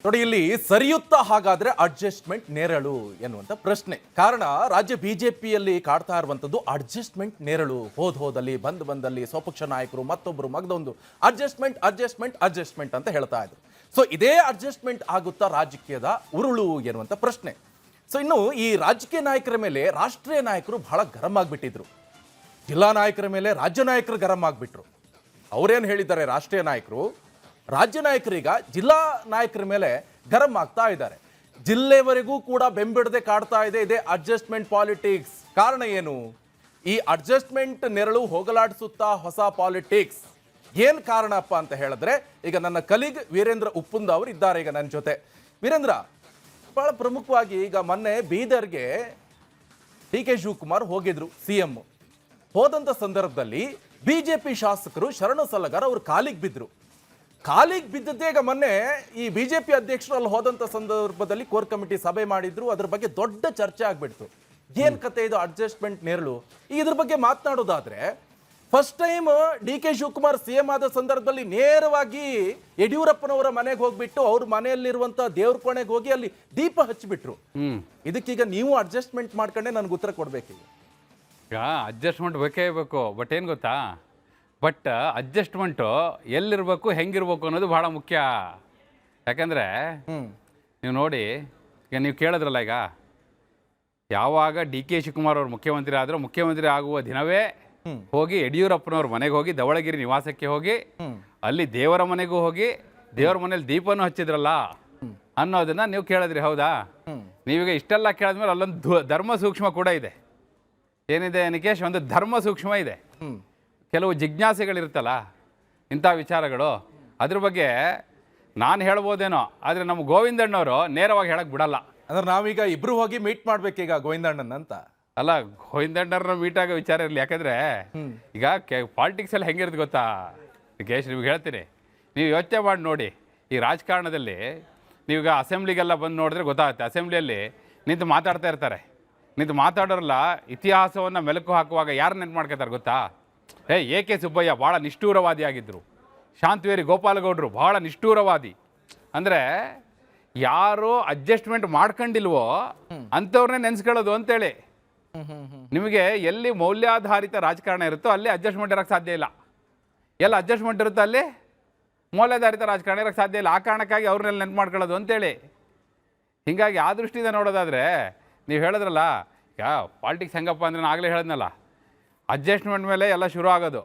ನೋಡಿ ಇಲ್ಲಿ ಸರಿಯುತ್ತಾ ಹಾಗಾದ್ರೆ ಅಡ್ಜಸ್ಟ್ಮೆಂಟ್ ನೇರಳು ಎನ್ನುವಂತ ಪ್ರಶ್ನೆ. ಕಾರಣ ರಾಜ್ಯ ಬಿಜೆಪಿಯಲ್ಲಿ ಕಾಡ್ತಾ ಇರುವಂತದ್ದು ಅಡ್ಜಸ್ಟ್ಮೆಂಟ್ ನೇರಳು. ಹೋದಲ್ಲಿ ಬಂದಲ್ಲಿ ಸ್ವಪಕ್ಷ ನಾಯಕರು ಮತ್ತೊಬ್ಬರು ಮಗದೊಂದು ಅಡ್ಜಸ್ಟ್ಮೆಂಟ್ ಅಂತ ಹೇಳ್ತಾ ಇದ್ರು. ಸೊ ಇದೇ ಅಡ್ಜಸ್ಟ್ಮೆಂಟ್ ಆಗುತ್ತಾ ರಾಜಕೀಯದ ಉರುಳು ಎನ್ನುವಂತ ಪ್ರಶ್ನೆ. ಸೊ ಇನ್ನು ಈ ರಾಜಕೀಯ ನಾಯಕರ ಮೇಲೆ ರಾಷ್ಟ್ರೀಯ ನಾಯಕರು ಬಹಳ ಗರಂ ಆಗ್ಬಿಟ್ಟಿದ್ರು. ಜಿಲ್ಲಾ ನಾಯಕರ ಮೇಲೆ ರಾಜ್ಯ ನಾಯಕರು ಗರಂ ಆಗ್ಬಿಟ್ರು. ಅವ್ರೇನ್ ಹೇಳಿದ್ದಾರೆ ರಾಷ್ಟ್ರೀಯ ನಾಯಕರು, ರಾಜ್ಯ ನಾಯಕರೀಗ ಜಿಲ್ಲಾ ನಾಯಕರ ಮೇಲೆ ಗರಂ ಆಗ್ತಾ ಇದ್ದಾರೆ. ಜಿಲ್ಲೆವರೆಗೂ ಕೂಡ ಬೆಂಬಿಡದೆ ಕಾಡ್ತಾ ಇದೆ ಇದೇ ಅಡ್ಜಸ್ಟ್ಮೆಂಟ್ ಪಾಲಿಟಿಕ್ಸ್. ಕಾರಣ ಏನು? ಈ ಅಡ್ಜಸ್ಟ್ಮೆಂಟ್ ನೆರಳು ಹೋಗಲಾಡಿಸುತ್ತಾ ಹೊಸ ಪಾಲಿಟಿಕ್ಸ್. ಏನ್ ಕಾರಣಪ್ಪ ಅಂತ ಹೇಳಿದ್ರೆ, ಈಗ ನನ್ನ ಕಲೀಗ್ ವೀರೇಂದ್ರ ಉಪ್ಪುಂದ ಅವರು ಇದ್ದಾರೆ ಈಗ ನನ್ನ ಜೊತೆ. ವೀರೇಂದ್ರ, ಬಹಳ ಪ್ರಮುಖವಾಗಿ ಈಗ ಮೊನ್ನೆ ಬೀದರ್ಗೆ ಡಿ.ಕೆ. ಶಿವಕುಮಾರ್ ಹೋಗಿದ್ರು, ಸಿಎಂ. ಹೋದಂತ ಸಂದರ್ಭದಲ್ಲಿ ಬಿಜೆಪಿ ಶಾಸಕರು ಶರಣು ಸಲಗರ್ ಅವರು ಕಾಲಿಗೆ ಬಿದ್ರು. ಕಾಲಿಗೆ ಬಿದ್ದದ್ದೇ ಈಗ ಮೊನ್ನೆ ಈ ಬಿಜೆಪಿ ಅಧ್ಯಕ್ಷರು ಅಲ್ಲಿ ಹೋದಂತ ಸಂದರ್ಭದಲ್ಲಿ ಕೋರ್ ಕಮಿಟಿ ಸಭೆ ಮಾಡಿದ್ರು. ಅದ್ರ ಬಗ್ಗೆ ದೊಡ್ಡ ಚರ್ಚೆ ಆಗ್ಬಿಡ್ತು. ಏನ್ ಕತೆ ಇದು ಅಡ್ಜಸ್ಟ್ಮೆಂಟ್ ನೇರಳು? ಇದ್ರ ಬಗ್ಗೆ ಮಾತನಾಡೋದಾದ್ರೆ, first time D K. Shivakumar CM ಆದ ಸಂದರ್ಭದಲ್ಲಿ ನೇರವಾಗಿ ಯಡಿಯೂರಪ್ಪನವರ ಮನೆಗೆ ಹೋಗ್ಬಿಟ್ಟು ಅವ್ರ ಮನೆಯಲ್ಲಿರುವಂತ ದೇವ್ರ ಕೋಣೆಗೆ ಹೋಗಿ ಅಲ್ಲಿ ದೀಪ ಹಚ್ಚಿಬಿಟ್ರು. ಇದಕ್ಕೀಗ ನೀವು ಅಡ್ಜಸ್ಟ್ಮೆಂಟ್ ಮಾಡ್ಕೊಂಡೆ ನನ್ಗೆ ಉತ್ತರ ಕೊಡ್ಬೇಕೀಗ. ಈಗ ಅಡ್ಜಸ್ಟ್ಮೆಂಟ್ ಬೇಕೇ ಬೇಕು. ಬಟ್ ಏನು ಗೊತ್ತಾ, ಅಡ್ಜಸ್ಟ್ಮೆಂಟು ಎಲ್ಲಿರ್ಬೇಕು ಹೆಂಗಿರ್ಬೇಕು ಅನ್ನೋದು ಭಾಳ ಮುಖ್ಯ. ಯಾಕಂದರೆ ನೀವು ನೋಡಿ, ಈಗ ನೀವು ಕೇಳಿದ್ರಲ್ಲ, ಈಗ ಯಾವಾಗ ಡಿ.ಕೆ. ಶಿವಕುಮಾರ್ ಅವರು ಮುಖ್ಯಮಂತ್ರಿ ಆದರೂ ಮುಖ್ಯಮಂತ್ರಿ ಆಗುವ ದಿನವೇ ಹೋಗಿ ಯಡಿಯೂರಪ್ಪನವ್ರ ಮನೆಗೆ ಹೋಗಿ ಧವಳಗಿರಿ ನಿವಾಸಕ್ಕೆ ಹೋಗಿ ಅಲ್ಲಿ ದೇವರ ಮನೆಗೂ ಹೋಗಿ ದೇವರ ಮನೇಲಿ ದೀಪನೂ ಹಚ್ಚಿದ್ರಲ್ಲ ಅನ್ನೋದನ್ನ ನೀವು ಕೇಳಿದ್ರಿ, ಹೌದಾ? ನೀವೀಗ ಇಷ್ಟೆಲ್ಲ ಕೇಳಿದ್ಮೇಲೆ ಅಲ್ಲೊಂದು ಧರ್ಮ ಸೂಕ್ಷ್ಮ ಕೂಡ ಇದೆ. ಏನಿದೆ ನಿಕೇಶ್? ಒಂದು ಧರ್ಮ ಸೂಕ್ಷ್ಮ ಇದೆ. ಕೆಲವು ಜಿಜ್ಞಾಸೆಗಳಿರುತ್ತಲ್ಲ ಇಂಥ ವಿಚಾರಗಳು, ಅದ್ರ ಬಗ್ಗೆ ನಾನು ಹೇಳ್ಬೋದೇನೋ, ಆದರೆ ನಮ್ಮ ಗೋವಿಂದಣ್ಣವರು ನೇರವಾಗಿ ಹೇಳಕ್ಕೆ ಬಿಡಲ್ಲ. ಅಂದ್ರೆ ನಾವೀಗ ಇಬ್ರು ಹೋಗಿ ಮೀಟ್ ಮಾಡ್ಬೇಕೀಗ ಗೋವಿಂದಣ್ಣನ ಅಂತ ಅಲ್ಲ, ಗೋವಿಂದಣ್ಣವ್ರನ್ನ ಮೀಟ್ ಆಗೋ ವಿಚಾರ ಇರಲಿ. ಯಾಕಂದರೆ ಈಗ ಪಾಲಿಟಿಕ್ಸಲ್ಲಿ ಹೆಂಗಿರುತ್ತೆ ಗೊತ್ತಾ ನಿಕೇಶ್, ನಿಮ್ಗೆ ಹೇಳ್ತೀನಿ, ನೀವು ಯೋಚನೆ ಮಾಡಿ ನೋಡಿ. ಈ ರಾಜಕಾರಣದಲ್ಲಿ ನೀವೀಗ ಅಸೆಂಬ್ಲಿಗೆಲ್ಲ ಬಂದು ನೋಡಿದ್ರೆ ಗೊತ್ತಾಗುತ್ತೆ. ಅಸೆಂಬ್ಲಿಯಲ್ಲಿ ನಿಂತು ಮಾತಾಡ್ತಾ ಇರ್ತಾರೆ. ನಿಂತು ಮಾತಾಡೋರಲ್ಲ ಇತಿಹಾಸವನ್ನು ಮೆಲುಕು ಹಾಕುವಾಗ ಯಾರು ನೆನ್ಪು ಮಾಡ್ಕೊತಾರೆ ಗೊತ್ತಾ? ಎ.ಕೆ. ಸುಬ್ಬಯ್ಯ ಭಾಳ ನಿಷ್ಠೂರವಾದಿ ಆಗಿದ್ದರು. ಶಾಂತವೇರಿ ಗೋಪಾಲಗೌಡರು ಭಾಳ ನಿಷ್ಠೂರವಾದಿ. ಅಂದರೆ ಯಾರು ಅಡ್ಜಸ್ಟ್ಮೆಂಟ್ ಮಾಡ್ಕೊಂಡಿಲ್ವೋ ಅಂಥವ್ರನ್ನೇ ನೆನೆಸ್ಕೊಳ್ಳೋದು ಅಂತೇಳಿ. ನಿಮಗೆ ಎಲ್ಲಿ ಮೌಲ್ಯಾಧಾರಿತ ರಾಜಕಾರಣ ಇರುತ್ತೋ ಅಲ್ಲಿ ಅಡ್ಜಸ್ಟ್ಮೆಂಟ್ ಇರೋಕ್ಕೆ ಸಾಧ್ಯ ಇಲ್ಲ. ಎಲ್ಲ ಅಡ್ಜಸ್ಟ್ಮೆಂಟ್ ಇರುತ್ತೋ ಅಲ್ಲಿ ಮೌಲ್ಯಾಧಾರಿತ ರಾಜಕಾರಣ ಇರೋಕ್ಕೆ ಸಾಧ್ಯ ಇಲ್ಲ. ಆ ಕಾರಣಕ್ಕಾಗಿ ಅವ್ರನ್ನೆಲ್ಲ ನೆನ್ಪು ಮಾಡ್ಕೊಳ್ಳೋದು ಅಂತೇಳಿ. ಹೀಗಾಗಿ ಆ ದೃಷ್ಟಿಯಿಂದ ನೋಡೋದಾದರೆ ನೀವು ಹೇಳಿದ್ರಲ್ಲ, ಈಗ ಪಾಲಿಟಿಕ್ಸ್ ಹೆಂಗಪ್ಪ ಅಂದರೆ ನಾನು ಆಗಲೇ ಹೇಳಿದ್ನಲ್ಲ, ಅಡ್ಜಸ್ಟ್ಮೆಂಟ್ ಮೇಲೆ ಎಲ್ಲ ಶುರು ಆಗೋದು.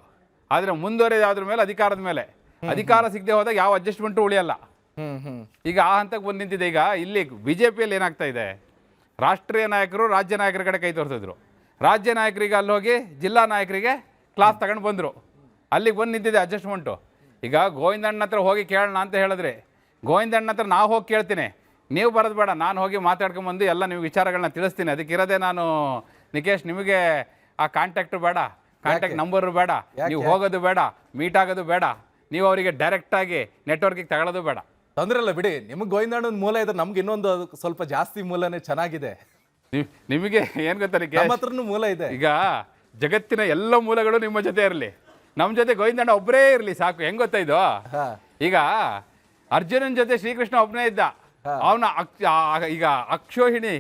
ಆದರೆ ಮುಂದುವರೆಯೋದ್ರ ಮೇಲೆ, ಅಧಿಕಾರದ ಮೇಲೆ. ಅಧಿಕಾರ ಸಿಗದೆ ಹೋದಾಗ ಯಾವ ಅಡ್ಜಸ್ಟ್ಮೆಂಟು ಉಳಿಯಲ್ಲ. ಈಗ ಆ ಹಂತಕ್ಕೆ ಬಂದು ನಿಂತಿದೆ. ಈಗ ಇಲ್ಲಿ ಬಿ ಜೆ ಪಿಯಲ್ಲಿ ಏನಾಗ್ತಾ ಇದೆ, ರಾಷ್ಟ್ರೀಯ ನಾಯಕರು ರಾಜ್ಯ ನಾಯಕರ ಕಡೆ ಕೈ ತೋರಿಸಿದ್ರು. ರಾಜ್ಯ ನಾಯಕರಿಗೆ ಅಲ್ಲಿ ಹೋಗಿ ಜಿಲ್ಲಾ ನಾಯಕರಿಗೆ ಕ್ಲಾಸ್ ತಗೊಂಡು ಬಂದರು. ಅಲ್ಲಿಗೆ ಬಂದು ನಿಂತಿದೆ ಅಡ್ಜಸ್ಟ್ಮೆಂಟು. ಈಗ ಗೋವಿಂದಣ್ಣ ಹತ್ರ ಹೋಗಿ ಕೇಳೋಣ ಅಂತ ಹೇಳಿದ್ರೆ, ಗೋವಿಂದಣ್ಣ ಹತ್ರ ನಾವು ಹೋಗಿ ಕೇಳ್ತೀನಿ, ನೀವು ಬರೋದು ಬೇಡ, ನಾನು ಹೋಗಿ ಮಾತಾಡ್ಕೊಂಬಂದು ಎಲ್ಲ ನೀವು ವಿಚಾರಗಳನ್ನ ತಿಳಿಸ್ತೀನಿ. ಅದಕ್ಕಿರೋದೇ ನಾನು ನಿಕೇಶ್, ನಿಮಗೆ ಆ ಕಾಂಟ್ಯಾಕ್ಟು ಬೇಡ, ಕಾಂಟ್ಯಾಕ್ಟ್ ನಂಬರು ಬೇಡ, ನೀವು ಹೋಗೋದು ಬೇಡ, ಮೀಟ್ ಆಗೋದು ಬೇಡ, ನೀವು ಅವರಿಗೆ ಡೈರೆಕ್ಟಾಗಿ ನೆಟ್ವರ್ಕಿಗೆ ತಗೊಳ್ಳೋದು ಬೇಡ. ತೊಂದರೆ ಇಲ್ಲ ಬಿಡಿ. ನಿಮಗೆ ಗೋವಿಂದಣ್ಣನ ಮೂಲ ಇದೆ, ನಮ್ಗೆ ಇನ್ನೊಂದು ಸ್ವಲ್ಪ ಜಾಸ್ತಿ ಮೂಲನೇ ಚೆನ್ನಾಗಿದೆ. ನಿಮಗೆ ಏನು ಗೊತ್ತಾ ನಿಕೇಶ್, ನಮ್ಮ ಹತ್ರನೂ ಮೂಲ ಇದೆ. ಈಗ ಜಗತ್ತಿನ ಎಲ್ಲ ಮೂಲಗಳು ನಿಮ್ಮ ಜೊತೆ ಇರಲಿ, ನಮ್ಮ ಜೊತೆ ಗೋವಿಂದಣ್ಣ ಒಬ್ಬರೇ ಇರಲಿ ಸಾಕು. ಹೆಂಗ್ ಗೊತ್ತಾ ಇದು? ಈಗ ಅರ್ಜುನನ ಜೊತೆ ಶ್ರೀಕೃಷ್ಣ ಒಬ್ಬನೇ ಇದ್ದ. ಅವನ ಈಗ ಅಕ್ಷೋಹಿಣಿ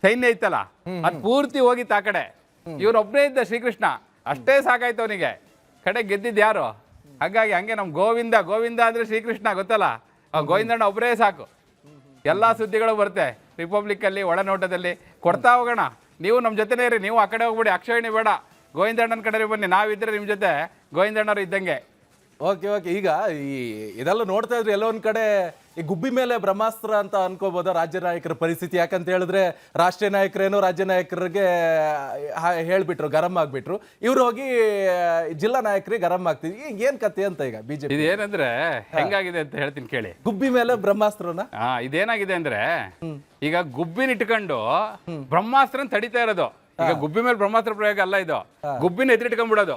ಸೈನ್ಯ ಇತ್ತಲ್ಲ, ಅದು ಪೂರ್ತಿ ಹೋಗಿತ್ತು ಆ ಕಡೆ. ಇವನೊಬ್ಬನೇ ಇದ್ದ ಶ್ರೀಕೃಷ್ಣ, ಅಷ್ಟೇ ಸಾಕಾಯ್ತು ಅವನಿಗೆ. ಕಡೆ ಗೆದ್ದಿದ್ದು ಯಾರು? ಹಾಗಾಗಿ ಹಂಗೆ ನಮ್ಮ ಗೋವಿಂದ ಅಂದರೆ ಶ್ರೀಕೃಷ್ಣ ಗೊತ್ತಲ್ಲ, ಆ ಗೋವಿಂದಣ್ಣ ಒಬ್ಬರೇ ಸಾಕು. ಎಲ್ಲ ಸುದ್ದಿಗಳು ಬರುತ್ತೆ ರಿಪಬ್ಲಿಕ್ಕಲ್ಲಿ, ಒಳನೋಟದಲ್ಲಿ ಕೊಡ್ತಾ ಹೋಗೋಣ. ನೀವು ನಮ್ಮ ಜೊತೆನೇ ಇರಿ, ನೀವು ಆ ಕಡೆ ಹೋಗ್ಬಿಡಿ, ಅಕ್ಷೋಹಿಣಿ ಬೇಡ, ಗೋವಿಂದಣ್ಣನ ಕಡೆ ಬನ್ನಿ, ನಾವಿದ್ರೆ ನಿಮ್ಮ ಜೊತೆ ಗೋವಿಂದಣ್ಣರು ಇದ್ದಂಗೆ. ಓಕೆ. ಈಗ ಇದೆಲ್ಲ ನೋಡ್ತಾ ಇದ್ರೆ ಎಲ್ಲೋ ಒಂದ್ ಕಡೆ ಈ ಗುಬ್ಬಿ ಮೇಲೆ ಬ್ರಹ್ಮಾಸ್ತ್ರ ಅಂತ ಅನ್ಕೋಬೋದ ರಾಜ್ಯ ನಾಯಕರ ಪರಿಸ್ಥಿತಿ? ಯಾಕಂತ ಹೇಳಿದ್ರೆ ರಾಷ್ಟ್ರೀಯ ನಾಯಕರೇನೋ ರಾಜ್ಯ ನಾಯಕರಿಗೆ ಹೇಳ್ಬಿಟ್ರು, ಗರಂ ಆಗ್ಬಿಟ್ರು. ಇವ್ರು ಹೋಗಿ ಜಿಲ್ಲಾ ನಾಯಕರಿಗೆ ಗರಂ ಆಗ್ತಿದ್ವಿ. ಏನ್ ಕತೆ ಅಂತ ಈಗ ಬಿಜೆಪಿ? ಇದೇನಂದ್ರೆ ಹೆಂಗಾಗಿದೆ ಅಂತ ಹೇಳ್ತೀನಿ ಕೇಳಿ. ಗುಬ್ಬಿ ಮೇಲೆ ಬ್ರಹ್ಮಾಸ್ತ್ರನ ಇದೇನಾಗಿದೆ ಅಂದ್ರೆ, ಈಗ ಗುಬ್ಬಿನ ಇಟ್ಕೊಂಡು ಬ್ರಹ್ಮಾಸ್ತ್ರನ ತಡಿತಾ ಇರೋದು. ಈಗ ಗುಬ್ಬಿ ಮೇಲೆ ಬ್ರಹ್ಮಾಸ್ತ್ರ ಪ್ರಯೋಗ ಅಲ್ಲ ಇದು, ಗುಬ್ಬಿನ ಎದುರಿಟ್ಕೊಂಡ್ಬಿಡೋದು.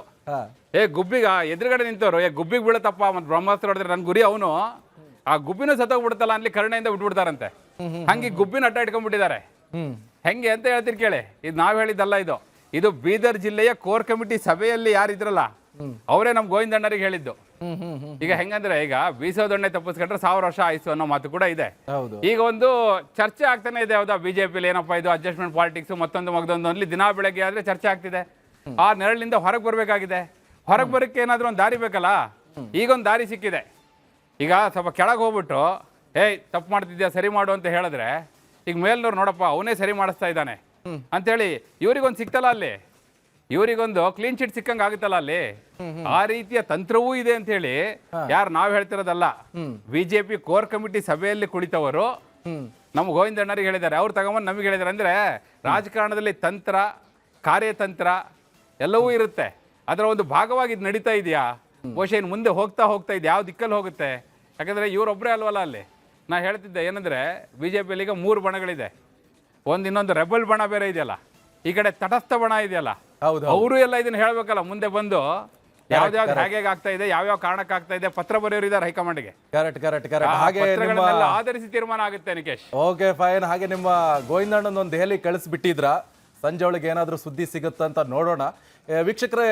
ಗುಬ್ಬಿಗ ಎದುರುಗಡೆ ನಿಂತವ್ರು ಗುಬ್ಬಿಗೆ ಬೀಳತ್ತಪ್ಪ ಮತ್ತೆ ಬ್ರಹ್ಮಾಸ್ತ್ರ ಹೊಡೆದ್ರೆ ನನ್ ಗುರಿ ಅವನು, ಆ ಗುಬ್ಬಿನೂ ಸತ್ತೋಗ್ಬಿಡುತ್ತಲ್ಲ ಅಲ್ಲಿ ಕರುಣೆಯಿಂದ ಬಿಟ್ಬಿಡ್ತಾರಂತೆ. ಹಂಗೆ ಗುಬ್ಬಿನ ಅಡ್ಡ ಇಟ್ಕೊಂಡ್ಬಿಟ್ಟಿದ್ದಾರೆ. ಹೆಂಗೆ ಅಂತ ಹೇಳ್ತೀನಿ ಕೇಳಿ. ಇದು ನಾವ್ ಹೇಳಿದ್ದಲ್ಲ, ಇದು ಬೀದರ್ ಜಿಲ್ಲೆಯ ಕೋರ್ ಕಮಿಟಿ ಸಭೆಯಲ್ಲಿ ಯಾರಿದ್ರಲ್ಲ ಅವರೇ ನಮ್ಮ ಗೋವಿಂದಣ್ಣರಿಗೆ ಹೇಳಿದ್ದು. ಈಗ ಹೆಂಗಂದ್ರೆ ಈಗ ಬೀಸೋದೊಣ್ಣೆ ತಪ್ಪಿಸ್ಕೊಂಡ್ರೆ 1000 ವರ್ಷ ಆಯ್ತು ಅನ್ನೋ ಮಾತು ಕೂಡ ಇದೆ. ಹೌದು. ಈಗ ಒಂದು ಚರ್ಚೆ ಆಗ್ತಾನೆ ಇದೆ. ಹೌದಾ, ಬಿಜೆಪಿಲಿ ಏನಪ್ಪಾ ಇದು ಅಡ್ಜಸ್ಟ್ಮೆಂಟ್ ಪಾಲಿಟಿಕ್ಸ್, ಮತ್ತೊಂದು ಅಲ್ಲಿ ದಿನಾ ಬೆಳಗ್ಗೆ ಆದ್ರೆ ಚರ್ಚೆ ಆಗ್ತಿದೆ. ಆ ನೆರಳಿನಿಂದ ಹೊರಗೆ ಬರ್ಬೇಕಾಗಿದೆ. ಹೊರಗೆ ಬರೋಕ್ಕೆ ಏನಾದ್ರೂ ಒಂದು ದಾರಿ ಬೇಕಲ್ಲ. ಈಗೊಂದು ದಾರಿ ಸಿಕ್ಕಿದೆ. ಈಗ ಸ್ವಲ್ಪ ಕೆಳಗೆ ಹೋಗ್ಬಿಟ್ಟು ಏಯ್ ತಪ್ಪು ಮಾಡ್ತಿದ್ಯಾ ಸರಿ ಮಾಡು ಅಂತ ಹೇಳಿದ್ರೆ, ಈಗ ಮೇಲ್ನವ್ರು ನೋಡಪ್ಪ ಅವನೇ ಸರಿ ಮಾಡಿಸ್ತಾ ಇದ್ದಾನೆ ಅಂತೇಳಿ ಇವ್ರಿಗೊಂದು ಸಿಕ್ತಲ್ಲ, ಅಲ್ಲಿ ಇವರಿಗೊಂದು ಕ್ಲೀನ್ ಚಿಟ್ ಸಿಕ್ಕಂಗೆ ಆಗುತ್ತಲ್ಲ ಅಲ್ಲಿ. ಆ ರೀತಿಯ ತಂತ್ರವೂ ಇದೆ ಅಂತ ಹೇಳಿ ಯಾರು ನಾವ್ ಹೇಳ್ತಿರೋದಲ್ಲ. ಬಿಜೆಪಿ ಕೋರ್ ಕಮಿಟಿ ಸಭೆಯಲ್ಲಿ ಕುಳಿತವರು ನಮ್ಮ ಗೋವಿಂದಣ್ಣರಿಗೆ ಹೇಳಿದ್ದಾರೆ. ಅವ್ರು ತಗೊಂಬಂದು ನಮಗೆ ಹೇಳಿದ್ದಾರೆ. ಅಂದ್ರೆ ರಾಜಕಾರಣದಲ್ಲಿ ತಂತ್ರ, ಕಾರ್ಯತಂತ್ರ ಎಲ್ಲವೂ ಇರುತ್ತೆ. ಅದರ ಒಂದು ಭಾಗವಾಗಿ ಇದು ನಡೀತಾ ಇದೆಯಾ, ಬಹುಶಃ ಇನ್ನು ಮುಂದೆ ಹೋಗ್ತಾ ಇದೆ, ಯಾವ ದಿಕ್ಕಲ್ಲಿ ಹೋಗುತ್ತೆ. ಯಾಕಂದ್ರೆ ಇವರೊಬ್ಬರೇ ಅಲ್ವಲ್ಲ ಅಲ್ಲಿ. ನಾ ಹೇಳ್ತಿದ್ದೆ ಏನಂದ್ರೆ ಬಿಜೆಪಿಯಲ್ಲಿ ಈಗ 3 ಬಣಗಳಿದೆ. ಇನ್ನೊಂದು ರೆಬಲ್ ಬಣ ಬೇರೆ ಇದೆಯಲ್ಲ, ಈ ಕಡೆ ತಟಸ್ಥ ಬಣ ಇದೆಯಲ್ಲ. ಅವರು ಎಲ್ಲ ಇದನ್ನ ಹೇಳ್ಬೇಕಲ್ಲ ಮುಂದೆ ಬಂದು, ಯಾವ್ದಾವ್ದು ಹೇಗೆ ಆಗ್ತಾ ಇದೆ, ಯಾವ್ಯಾವ ಕಾರಣಕ್ಕೆ ಆಗ್ತಾ ಇದೆ. ಪತ್ರ ಬರೆಯೋರಿದ್ದಾರೆ ಹೈಕಮಾಂಡ್ಗೆ. ಕರೆಕ್ಟ್. ಹಾಗೆ ಆಧರಿಸಿ ತೀರ್ಮಾನ ಆಗುತ್ತೆ ನಿಕೇಶ್. Okay fine. ಹಾಗೆ ನಿಮ್ಮ ಗೋವಿಂದಣ್ಣನ ಒಂದು ದೆಹಲಿ ಕಳಿಸ್ಬಿಟ್ಟಿದ್ರ, ಸಂಜೆ ಒಳಗೆ ಏನಾದರೂ ಸುದ್ದಿ ಸಿಗುತ್ತಾ ಅಂತ ನೋಡೋಣ. ವೀಕ್ಷಕರೇ,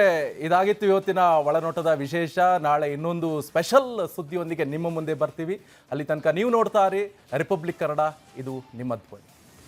ಇದಾಗಿತ್ತು ಇವತ್ತಿನ ಒಳನೋಟದ ವಿಶೇಷ. ನಾಳೆ ಇನ್ನೊಂದು ಸ್ಪೆಷಲ್ ಸುದ್ದಿಯೊಂದಿಗೆ ನಿಮ್ಮ ಮುಂದೆ ಬರ್ತೀವಿ. ಅಲ್ಲಿ ತನಕ ನೀವು ನೋಡ್ತಾ ಇರಿ ರಿಪಬ್ಲಿಕ್ ಕನ್ನಡ. ಇದು ನಿಮ್ಮ ಧ್ವನಿ.